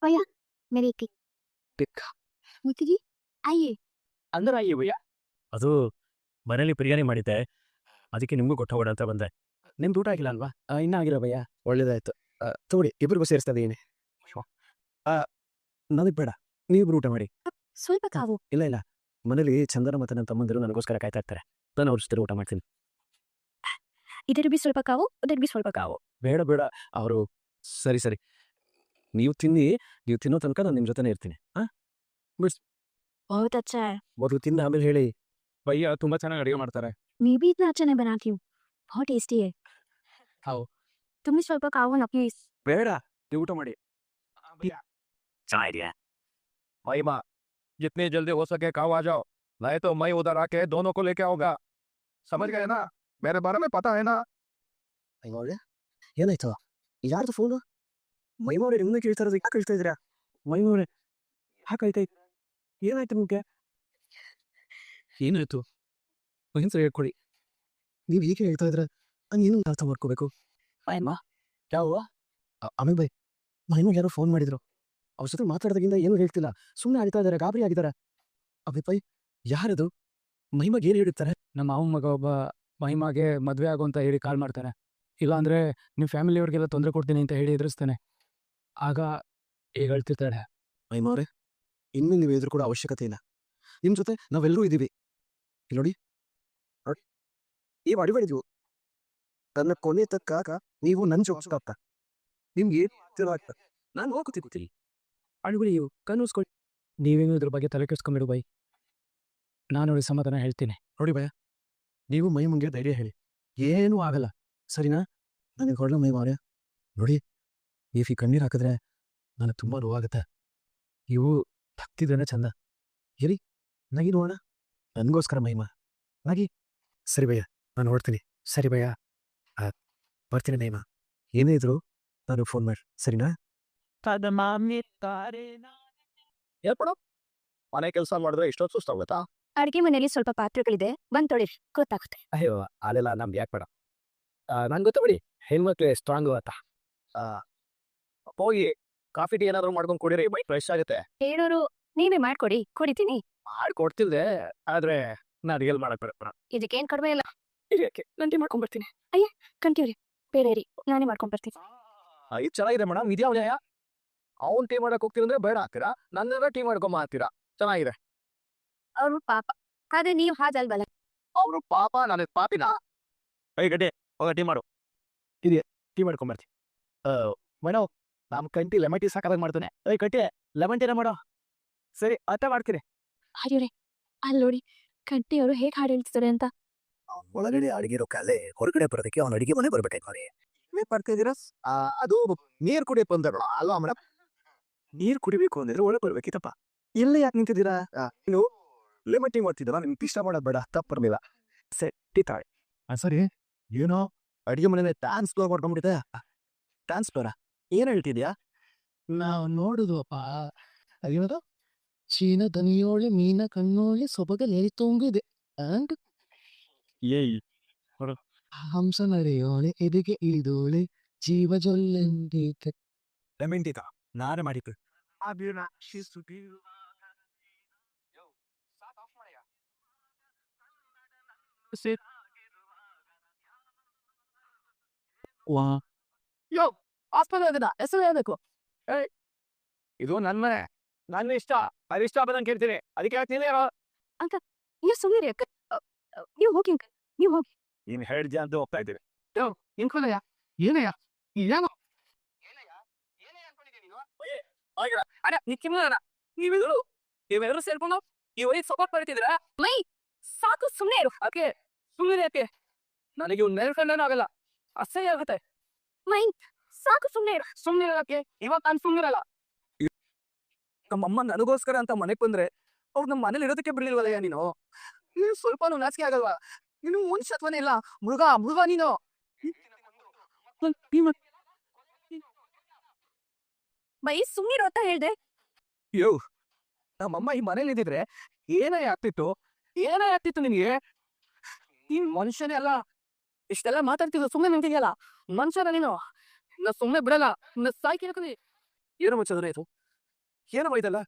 भैया मेरी एक मुझे जी आइए अंदर आइए भैया ಅದು ಮನೇಲಿ ಬಿರಿಯಾನಿ ಮಾಡಿದ್ದೆ ಅದಕ್ಕೆ ನಿಮಗೂ ಕೊಟ್ಟೋಗೋಣ ಅಂತ ಬಂದೆ ನಿಮ್ದು ಊಟ ಆಗಿಲ್ಲ ಅಲ್ವಾ ಇನ್ನೂ ಆಗಿಲ್ಲ ಭಯ್ಯ ಒಳ್ಳೇದಾಯ್ತು ತಗೊಳ್ಳಿ ಇಬ್ಬರಿಗೂ ಸೇರಿಸ್ತಾ ಇದ್ದೀನಿ ನನಗೆ ಬೇಡ ನೀವಿಬ್ರು ಊಟ ಮಾಡಿ ಸ್ವಲ್ಪ ಕಾವು ಇಲ್ಲ ಇಲ್ಲ ಮನೇಲಿ ಚಂದನ ಮತ್ತು ನನ್ನ ತಮ್ಮಂದಿರು ನನಗೋಸ್ಕರ ಕಾಯ್ತಾ ಇರ್ತಾರೆ ನಾನು ಅವ್ರ ಜೊತೆ ಊಟ ಮಾಡ್ತೀನಿ इधर भी ಸ್ವಲ್ಪ ಕಾವು उधर भी ಸ್ವಲ್ಪ ಕಾವು ಬೇಡ ಬೇಡ ಅವರು ಸರಿ ಸರಿ ನೀವು ತಿನ್ನೋ ತನಕ ನಾನು ನಿಮ್ಮ ಜೊತೆನೇ ಇರ್ತೀನಿ ಬಿಡ್ಸ್ बहुत अच्छा है ಮೊದಲು ತಿಂದು ಆಮೇಲೆ ಹೇಳಿ ಭಯ್ಯ ತುಂಬಾ ಚೆನ್ನಾಗಿ ಅಡುಗೆ ಮಾಡ್ತಾರೆ मैं भी इतना अच्छा नहीं बनाती हूँ बहुत टेस्टी है ಹೌದು तुम भी ಸ್ವಲ್ಪ ಕಾವು ना प्लीज ಬೇಡ ನೀವು ಊಟ ಮಾಡಿ ಚೆನ್ನಾಗಿದೆಯಾ महिमा जितनी जल्दी हो सके खाओ आ जाओ नहीं तो मैं उधर आके दोनों को लेके आऊंगा समझ गए ना मेरे बारे में पता है ना ಮೈಮವ್ರೆ ಏನಾಯ್ತು ಯಾರ್ದು ಫೋನು ಮೈಮವ್ರೆ ನಿಮ್ಮನ್ನ ಕೇಳ್ತಾ ಇರೋದು ಯಾಕೆ ಕೇಳ್ತಾ ಇದ್ದೀರಾ ಮೈಮವ್ರೆ ಹಾಕಾಯ್ತಾಯ್ತು ಏನಾಯ್ತು ನಿಮಗೆ ಏನಾಯ್ತು ಮಹಿಂದ್ರ ಹೇಳ್ಕೊಡಿ ನೀವು ಹೀಗೆ ಹೇಳ್ತಾ ಇದ್ರೆ ನಾನು ಏನು ಅರ್ಥ ಮಾಡ್ಕೋಬೇಕು ಮೈಮ ಯಾವ ಆಮೇಲೆ ಬೈ ಮೈಮಗೆ ಯಾರೋ ಫೋನ್ ಮಾಡಿದ್ರು ಅವ್ರ ಜೊತೆ ಮಾತಾಡ್ದಾಗಿಂದ ಏನೂ ಹೇಳ್ತಿಲ್ಲ ಸುಮ್ಮನೆ ಆಡ್ತಾ ಇದ್ದಾರೆ ಗಾಬರಿ ಆಗಿದ್ದಾರೆ ಅಭಿ ಬೈ ಯಾರದು ಮಹಿಮಗೆ ಏನು ಹೇಳಿರ್ತಾರೆ ನಮ್ಮ ಮಾವ ಮಗ ಒಬ್ಬ ಮಹಿಮಾಗೆ ಮದುವೆ ಆಗೋ ಅಂತ ಹೇಳಿ ಕಾಲ್ ಮಾಡ್ತಾನೆ ಇಲ್ಲಾಂದ್ರೆ ನಿಮ್ಮ ಫ್ಯಾಮಿಲಿಯವ್ರಿಗೆಲ್ಲ ತೊಂದರೆ ಕೊಡ್ತೀನಿ ಅಂತ ಹೇಳಿ ಎದುರಿಸ್ತಾನೆ ಆಗ ಈಗ ಹೇಳ್ತಿರ್ತಾಳೆ ಮೈಮವ್ರೆ ಇನ್ಮೇಲೆ ನೀವು ಎದುರು ಕೂಡ ಅವಶ್ಯಕತೆ ಇಲ್ಲ ನಿಮ್ಮ ಜೊತೆ ನಾವೆಲ್ಲರೂ ಇದ್ದೀವಿ ಇಲ್ಲಿ ನೋಡಿ ನೋಡಿ ನೀವು ಅಡಿಬೇಡಿದ್ವು ನನ್ನ ಕೊನೆ ತಕ್ಕಾಗ ನೀವು ನನ್ನ ಜೋಗ್ಸ್ತಾಗ್ತ ನಿಮ್ಗೆ ಏನು ಆಗ್ತದೆ ನಾನು ಹೋಗ್ತೀನಿ ಅಡುಗಡಿ ನೀವು ಕನ್ನೂಸ್ಕೊಳ್ಳಿ ನೀವೇನು ಇದ್ರ ಬಗ್ಗೆ ತಲೆ ಕೆಡ್ಸ್ಕೊಂಬಿಡು ಬೈ ನಾನು ನೋಡಿ ಸಮಾಧಾನ ಹೇಳ್ತೀನಿ ನೋಡಿ ಭಯ ನೀವು ಮೈ ಮುಂಗೆ ಧೈರ್ಯ ಹೇಳಿ ಏನೂ ಆಗಲ್ಲ ಸರಿನಾ ನನಗೆ ಹೊರಳ ಮೈ ಮಾರ್ಯ ನೋಡಿ ನೀವು ಈ ಕಣ್ಣೀರು ಹಾಕಿದ್ರೆ ನನಗೆ ತುಂಬ ನೋವಾಗುತ್ತೆ ಇವು ಭಕ್ತಿದ್ರೆ ಚಂದ ಇರಿ ನಗಿ ನೋಡೋಣ ನನಗೋಸ್ಕರ ಮಹಿಮಾ ನಗಿ ಸರಿ ಭಯ್ಯ ನಾನು ನೋಡ್ತೀನಿ ಸರಿ ಭಯ್ಯ ಬರ್ತೀನಿ ಮಹಿಮಾ ಏನೇ ಇದ್ರು ನಾನು ಫೋನ್ ಮಾಡಿ ಸರಿನಾ ಹೇಳ್ಕೊಡು ಮನೆ ಕೆಲಸ ಮಾಡಿದ್ರೆ ಇಷ್ಟೊತ್ತು ಸುಸ್ತಾಗುತ್ತಾ ಅಡುಗೆ ಮನೆಯಲ್ಲಿ ಸ್ವಲ್ಪ ಪಾತ್ರೆಗಳಿದೆ ಬಂದ್ ತೊಳಿ ಗೊತ್ತಾಗುತ್ತೆ ಅಯ್ಯೋ ಅಲ್ಲೆಲ್ಲ ನಮ್ಗೆ ಯಾಕೆ ಬೇಡ ನಂಗೆ ಗೊತ್ತಾ ಬಿಡಿ ಹೆಣ್ಮಕ್ಳು ಸ್ಟ್ರಾಂಗು ಅಂತ ಹೋಗಿ ಕಾಫಿ ಟೀ ಏನಾದ್ರು ಮಾಡ್ಕೊಂಡು ಕುಡೀರಿ ಮೈ ಫ್ರೆಶ್ ಆಗುತ್ತೆ ಹೇಳೋರು ನೀವೇ ಮಾಡ್ಕೊಡಿ ಕುಡಿತೀನಿ ಮಾಡ್ಕೊಡ್ತಿಲ್ದೆ ಆದ್ರೆ ನಾನು ರಿಯಲ್ ಮಾಡಕ್ ಬರಪ್ಪ ಇದಕ್ಕೇನ್ ಕಡಿಮೆ ಇಲ್ಲ ಯಾಕೆ ನಾನು ಟೀ ಮಾಡ್ಕೊಂಡ್ ಬರ್ತೀನಿ ಅಯ್ಯ ಕಂತೀವ್ರಿ ಬೇರೆ ರೀ ನಾನೇ ಮಾಡ್ಕೊಂಡ್ ಬರ್ತೀನಿ ಇದು ಚೆನ್ನಾಗಿದೆ ಮೇಡಮ್ ಇದ್ಯಾವ ನ್ಯಾಯ ಅವ್ನು ಟೀ ಮಾಡಕ್ ಹೋಗ್ತೀರಂದ್ರೆ ಬೇಡ ಹಾಕ್ತೀರಾ ನನ್ನೆಲ್ಲ ಟೀ ಮಾಡ್ಕೊಂಬ ಹಾಕ್ತೀರಾ ಚೆನ್ನಾಗಿದೆ ಅವ್ರು ಪಾಪ ಆದ್ರೆ ನೀವು ಹಾಜಲ್ವಲ್ಲ ಅವರು ಪಾಪ ನಾನು ಪಾಪಿನ ಐ ಗಡ್ಡೆ ಹೋಗ ಟೀ ಮಾಡು ಟೀ ಮಾಡ್ಕೊಂಬರ್ತೀನಿ ಮೇಡಮ್ ನಮ್ಮ ಕಂಟಿ ಲೆಮನ್ ಟೀ ಸಾಕಾದಾಗ ಮಾಡ್ತಾನೆ ಏಯ್ ಕಟ್ಟಿ ಲೆಮನ್ ಟೀನ ಮಾಡೋ ಸರಿ ಅತ್ತ ಮಾಡ್ತೀನಿ ಅಯ್ಯೋರೆ ಅಲ್ಲಿ ನೋಡಿ ಕಂಟಿಯವರು ಹೇಗೆ ಹಾಡು ಹೇಳ್ತಿದ್ದಾರೆ ಅಂತ ಒಳಗಡೆ ಅಡಿಗೆ ಕಾಲೇ ಹೊರಗಡೆ ಬರೋದಕ್ಕೆ ಅವ್ನ ಅಡಿಗೆ ಮನೆ ಬರ್ಬೇಕಾಯ್ತು ನೀವೇ ಬರ್ತಿದ್ದೀರಾ ಅದು ನೀರು ಕುಡಿಯಕ್ಕೆ ಬಂದಳು ಅಲ್ವಾ ಮೇಡಮ್ ನೀರು ಕುಡಿಬೇಕು ಅಂದಿದ್ರೆ ಒಳಗೆ ಬರ್ಬೇಕಿತ್ತಪ್ಪ ಇಲ್ಲೇ ಯಾಕೆ ನಿಂತಿದ್ದೀರಾ ಇನ್ನು ಲೆಮನ್ ಟೀ ಮಾಡ್ತಿದ್ದಲ್ಲ ನಿಮ್ಗೆ ಇಷ್ಟ ಮಾಡೋದು ಬೇಡ ತಪ್ಪಿರ್ಲಿಲ್ಲ ಸೆಟ್ಟಿ ತಾಳೆ ಸರಿ ಏನೋ ಅಡಿಗೆ ಮನೆ ಡ್ಯಾನ್ಸ್ ಫ್ಲೋರ್ ಮಾಡ್ಕೊಂಡ್ಬಿಟ್ಟಿದೆ ಡ್ಯಾನ್ಸ್ ಫ್ಲೋರಾ ಏನು ಹೇಳ್ತಿದ್ಯಾ ನಾವು ನೋಡುದು ಅಪ್ಪ ಅದೇನದು ಚೀನ ದನಿಯೋಳೆ ಮೀನ ಕಣ್ಣೋಳೆ ಸೊಬಗಲೇರಿ ತೊಂಗಿದೆ ಏಯ್ ಹಂಸನರೆಯೋಳೆ ಎದೆಗೆ ಇಳಿದೋಳೆ ಜೀವ ಜೊಲ್ಲೆಂದೀತೆ ಲೆಮನ್ ಟೀ ನಾನೇ ಮಾಡಿದ್ದು ವಾ ಯೋ ಆಸ್ಪತ್ರೆ ಅದನ್ನ ಹೆಸರು ಹೇಳ್ಬೇಕು ಇದು ನನ್ನ ಮನೆ ನನ್ನ ಇಷ್ಟ ಅದು ಇಷ್ಟ ಬಂದಂಗೆ ಕೇಳ್ತೀನಿ ಅದಕ್ಕೆ ಹೇಳ್ತೀನಿ ನೀವು ಸುಮ್ಮನೆ ಅಕ್ಕ ನೀವು ಹೋಗಿ ಅಂಕಲ್ ನೀವು ಹೋಗಿ ನೀನು ಹೇಳ್ದೆ ಅಂತ ಹೋಗ್ತಾ ಇದ್ದೀವಿ ಇಂಕೊಲಯ್ಯ ಏನಯ್ಯ ಏನೋ ಅಲ್ಲ ನೀವೆಲ್ಲರೂ ಸೇರ್ಕೊಂಡು ಈ ವಯಸ್ಸು ಸಪೋರ್ಟ್ ಬರ್ತಿದ್ರ ಮೈ ಸಾಕು ಸುಮ್ಮನೆ ಇರು ಯಾಕೆ ಸುಮ್ಮನೆ ಯಾಕೆ ನನಗೆ ಇವ್ನು ನೆನಪೇನೂ ಆಗಲ್ಲ ಅಸಹ್ಯ ಆಗುತ್ತೆ ಮೈ ಸಾಕು ಸುಮ್ಮನೆ ಇರು ಸುಮ್ಮನೆ ಯಾಕೆ ಇವಾಗ ನಾನು ಸುಮ್ಮನಿರಲ್ಲ ನಮ್ಮಮ್ಮ ನನಗೋಸ್ಕರ ಅಂತ ಮನೆಗೆ ಬಂದ್ರೆ ಅವ್ರು ನಮ್ಮ ಮನೇಲಿ ಇರೋದಕ್ಕೆ ಬಿಡ್ಲಿಲ್ವಲ್ಲಯ್ಯ ನೀನು ಸ್ವಲ್ಪನೂ ನಾಚಿಕೆ ಆಗಲ್ವಾ ನೀನು ಮನುಷ್ಯತ್ವನೇ ಇಲ್ಲ ಮೃಗ ನೀನು ಮೈ ಸುಮ್ಮನೆ ಇರು ಅಂತ ಹೇಳ್ದೆ ಯೋ ನಮ್ಮಮ್ಮ ಈ ಮನೇಲಿ ಇದ್ದಿದ್ರೆ ಏನೇ ಆಗ್ತಿತ್ತು ನಿನಗೆ ನೀನ್ ಮನುಷ್ಯನೇ ಅಲ್ಲ ಇಷ್ಟೆಲ್ಲ ಮಾತಾಡ್ತಿದ್ರು ಸುಮ್ಮನೆ ನಿಂತಿದೆಯಲ್ಲ ಮನುಷ್ಯನ ನೀನು ಸುಮ್ಮನೆ ಬಿಡಲ್ಲ ಸಾಯ್ಕಿ ಏನು ಮುಚ್ಚೋದ್ರೆ ಇದು ಏನಮ್ಮ ಇದೆಲ್ಲ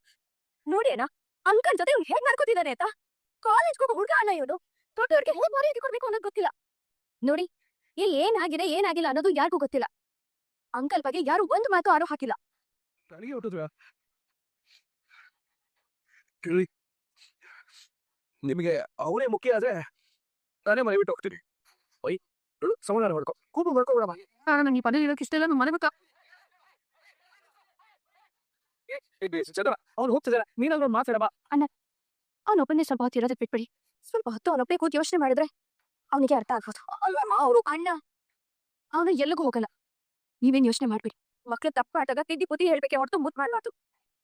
ನೋಡಿ ಅಣ್ಣ ಅಂಕಲ್ ಜೊತೆ ಇವ್ನು ಹೇಗ್ ನಡ್ಕೋತಿದ್ದಾನೆ ಆಯ್ತಾ ಕಾಲೇಜ್ ಹೋಗೋ ಹುಡುಗ ಅಣ್ಣ ಇವನು ದೊಡ್ಡವ್ರಿಗೆ ಹೇಗ್ ಮರ್ಯಾದೆ ಕೊಡ್ಬೇಕು ಅನ್ನೋದು ಗೊತ್ತಿಲ್ಲ ನೋಡಿ ಇಲ್ಲಿ ಏನಾಗಿದೆ ಏನಾಗಿಲ್ಲ ಅನ್ನೋದು ಯಾರಿಗೂ ಗೊತ್ತಿಲ್ಲ ಅಂಕಲ್ ಬಗ್ಗೆ ಯಾರು ಒಂದು ಮಾತು ಆರೋ ಹಾಕಿಲ್ಲ ನನಗೆ ಹೊಟ್ಟದ್ವ ಕೇಳಿ ನಿಮಗೆ ಅವನೇ ಮುಖ್ಯ ಆದ್ರೆ ನಾನೇ ಮನೆ ಬಿಟ್ಟು ಹೋಗ್ತೀನಿ ಒಯ್ ಸಮಾಧಾನ ಮಾಡ್ಕೊ ಕೂಪು ಮಾಡ್ಕೊಬಿಡಮ್ಮ ನಂಗೆ ಈ ಪದ ಹೇಳಕ್ ಇಷ್ಟ ಇಲ್ಲ ಮನೆ ಬೇಕಾ ಚಂದ್ರ ಅವ್ನು ಹೋಗ್ತಿದ್ದಾನೆ ನೀನಾದ್ರೂ ಮಾತಾಡಮ್ಮ ಅವನೊಬ್ಬನೇ ಸ್ವಲ್ಪ ಹೊತ್ತು ಇರೋದಕ್ಕೆ ಬಿಟ್ಬಿಡಿ ಸ್ವಲ್ಪ ಹೊತ್ತು ಅವನೊಬ್ಬನೇ ಕೂತು ಯೋಚನೆ ಮಾಡಿದ್ರೆ ಅವನಿಗೆ ಅರ್ಥ ಆಗ್ಬೋದು ಅಲ್ಲಮ್ಮ ಅವರು ಅಣ್ಣ ಅವನು ಎಲ್ಲಿಗೂ ಹೋಗಲ್ಲ ನೀವೇನ್ ಯೋಚನೆ ಮಾಡ್ಬಿಡಿ ಮಕ್ಳು ತಪ್ಪಾಟಾಗ ತಿದ್ದಿ ಪುತಿ ಹೇಳ್ಬೇಕೆ ಹೊರತು ಮುದ್ದು ಮಾಡ್ಬಾರ್ದು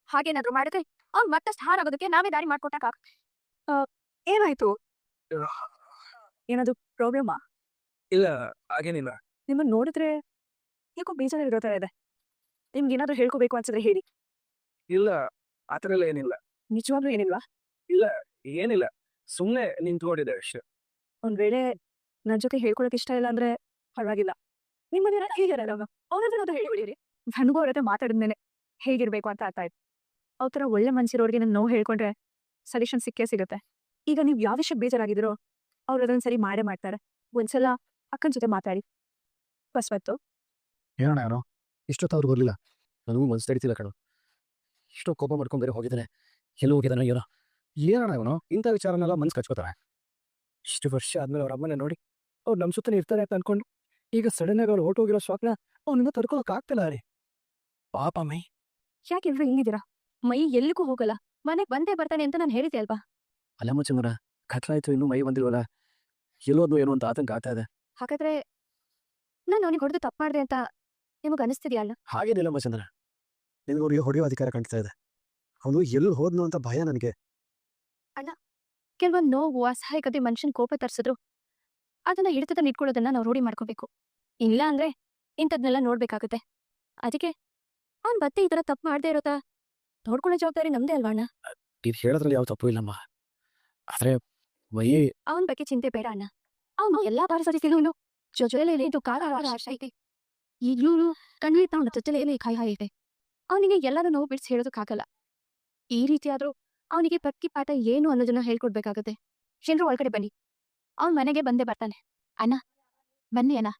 ಹಾಗೇನಾದ್ರು ಮಾಡಿದ್ರೆ ಅವ್ನು ಮತ್ತಷ್ಟು ಹಾರಾಗೋದಕ್ಕೆ ನಾವೇ ದಾರಿ ಮಾಡ್ಕೊಟ್ಟಾಗುತ್ತೆ ಏನಾಯ್ತು ಏನಾದ್ರು ಪ್ರಾಬ್ಲಮಾ ಇಲ್ಲ ಹಾಗೇನಿಲ್ಲ ನಿಮ್ಮನ್ನ ನೋಡಿದ್ರೆ ಯಾಕೋ ಬೇಜಾರು ಇರೋ ತರ ಇದೆ ನಿಮ್ಗೆ ಏನಾದ್ರು ಹೇಳ್ಕೋಬೇಕು ಅನ್ಸಿದ್ರೆ ಹೇಳಿ ಇಲ್ಲ ಆತರ ಎಲ್ಲ ಏನಿಲ್ಲ ನಿಜವಾಗ್ಲೂ ಏನಿಲ್ವಾ ಏನಿಲ್ಲ ಸುಮ್ಮನೆ ನಿಂತ್ಕೊಂಡಿದ್ದೆ ಅಷ್ಟೇ ಒಂದ್ ವೇಳೆ ನನ್ ಜೊತೆ ಹೇಳ್ಕೊಳಕ್ ಇಷ್ಟ ಇಲ್ಲ ಅಂದ್ರೆ ಪರವಾಗಿಲ್ಲ ನಿಮ್ಮ ಮನೆ ಹೇಗಿರಲ್ಲ ಅವ್ರತ್ರ ಹೇಳಿಬಿಡಿರಿ ನನಗೂ ಅವ್ರ ಹತ್ರ ಮಾತಾಡಿದ್ಮೇಲೆ ಹೇಗಿರ್ಬೇಕು ಅಂತ ಅರ್ಥ ಆಯ್ತು ಅವ್ರ ಥರ ಒಳ್ಳೆ ಮನ್ಸಿರೋರಿಗೆ ನಾನು ನೋವು ಹೇಳ್ಕೊಂಡ್ರೆ ಸೊಲ್ಯೂಷನ್ ಸಿಕ್ಕೇ ಸಿಗುತ್ತೆ ಈಗ ನೀವು ಯಾವ ವಿಷಯಕ್ಕೆ ಬೇಜಾರಾಗಿದ್ದೀರೋ ಅವ್ರು ಅದನ್ನ ಸರಿ ಮಾಡೇ ಮಾಡ್ತಾರೆ ಒಂದ್ಸಲ ಅಕ್ಕನ ಜೊತೆ ಮಾತಾಡಿ ಬಸ್ವತ್ತು ಹೇಳೋಣ ಯಾರೋ ಇಷ್ಟೊತ್ತು ಬರಲಿಲ್ಲ ನನಗೂ ಮನ್ಸು ತಡಿತಿಲ್ಲ ಕಣೋ ಇಷ್ಟೋ ಕೋಪ ಮಾಡ್ಕೊಂಡು ಬೇರೆ ಹೋಗಿದ್ದಾನೆ ಎಲ್ಲೂ ಹೋಗಿದ್ದಾನೆ ಏನೋ ಏನೋಣ ಇವನು ಇಂಥ ವಿಚಾರನೆಲ್ಲ ಮನ್ಸು ಕಚ್ಕೋತಾನೆ ಇಷ್ಟು ವರ್ಷ ಆದ್ಮೇಲೆ ಅವ್ರ ಅಮ್ಮನ ನೋಡಿ ಅವ್ರು ನಮ್ಮ ಸುತ್ತನೇ ಇರ್ತಾರೆ ಅಂತ ಅನ್ಕೊಂಡು ಈಗ ಸಡನ್ ಆಗಿ ಅವ್ರು ಹೊರಟೋಗಿರೋ ಶಾಕ್ನ ಅವನಿಂದ ತಡ್ಕೊಳಕ್ ಆಗ್ತಿಲ್ಲ ರೀ ಪಾಪ ಮೈ ಯಾಕೆ ಎಲ್ರು ಹಿಂಗಿದ್ದೀರಾ ಮೈ ಎಲ್ಲಿಗೂ ಹೋಗಲ್ಲ ಮನೆಗೆ ಬಂದೇ ಬರ್ತಾನೆ ಅಂತ ನಾನು ಹೇಳಿದೆ ಅಲ್ವಾ ಅಲ್ಲ ಮುಚ್ಚಮರ ಕತ್ಲಾಯ್ತು ಇನ್ನೂ ಮೈ ಬಂದಿಲ್ವಲ್ಲ ಎಲ್ಲೋದು ಏನು ಅಂತ ಆತಂಕ ಆಗ್ತಾ ಇದೆ ಹಾಗಾದ್ರೆ ನಾನು ಅವನಿಗೆ ಹೊಡೆದು ತಪ್ಪು ಮಾಡಿದೆ ಅಂತ ನಿಮಗೆ ಅನಿಸ್ತಿದ್ಯಾ ಅಲ್ಲ ಹಾಗೇನಿಲ್ಲ ಮಚಂದ್ರ ನಿನಗೆ ಅವ್ರಿಗೆ ಹೊಡೆಯೋ ಅಧಿಕಾರ ಕಾಣ್ತಾ ಇದೆ ಅವನು ಎಲ್ಲಿ ಹೋದ್ನು ಅಂತ ಭಯ ನನಗೆ ಕೆಲವೊಂದು ನೋವು ಅಸಹಾಯಕತೆ ಮನುಷ್ಯನ್ ಕೋಪ ತರಿಸಿದ್ರು ಅದನ್ನ ಹಿಡಿತದ ಇಟ್ಕೊಳ್ಳೋದನ್ನ ನಾವು ರೂಢಿ ಮಾಡ್ಕೋಬೇಕು ಇಲ್ಲ ಅಂದ್ರೆ ಇಂಥದ್ನೆಲ್ಲ ನೋಡ್ಬೇಕಾಗುತ್ತೆ ಅದಕ್ಕೆ ಅವ್ನ್ ಮತ್ತೆ ಈ ತರ ತಪ್ಪು ಮಾಡದೇ ಇರೋತಾ ನೋಡ್ಕೊಳ್ಳೋ ಜವಾಬ್ದಾರಿ ನಮ್ದೇ ಅಲ್ವಾ ಅಣ್ಣ ಇದು ಹೇಳೋದ್ರಲ್ಲಿ ಯಾವ ತಪ್ಪು ಇಲ್ಲಮ್ಮ ಆದ್ರೆ ಮೈ ಅವನ ಬಗ್ಗೆ ಚಿಂತೆ ಬೇಡ ಅಣ್ಣ ಅವನು ಎಲ್ಲಾ ಬಾರಿ ಸರಿಸಿಲು ಜೊಜೆಲೆ ಇದು ಕಾಲ ಆಶ ಐತಿ ಈಗ್ಲೂ ಖಂಡಿತ ಅವನ ಜೊತೆಲೆ ಕಾಯಿ ಐತೆ ಅವನಿಗೆ ಎಲ್ಲರೂ ನೋವು ಬಿಡಿಸಿ ಹೇಳೋದಕ್ಕಾಗಲ್ಲ ಈ ರೀತಿ ಆದ್ರೂ ಅವನಿಗೆ ಪ್ರತಿ ಪಾಠ ಏನು ಅನ್ನೋದನ್ನ ಹೇಳ್ಕೊಡ್ಬೇಕಾಗತ್ತೆ ಜನರು ಒಳಗಡೆ ಬನ್ನಿ ಅವ್ನ ಮನೆಗೆ ಬಂದೇ ಬರ್ತಾನೆ ಅಣ್ಣ ಬನ್ನಿ ಅಣ್ಣ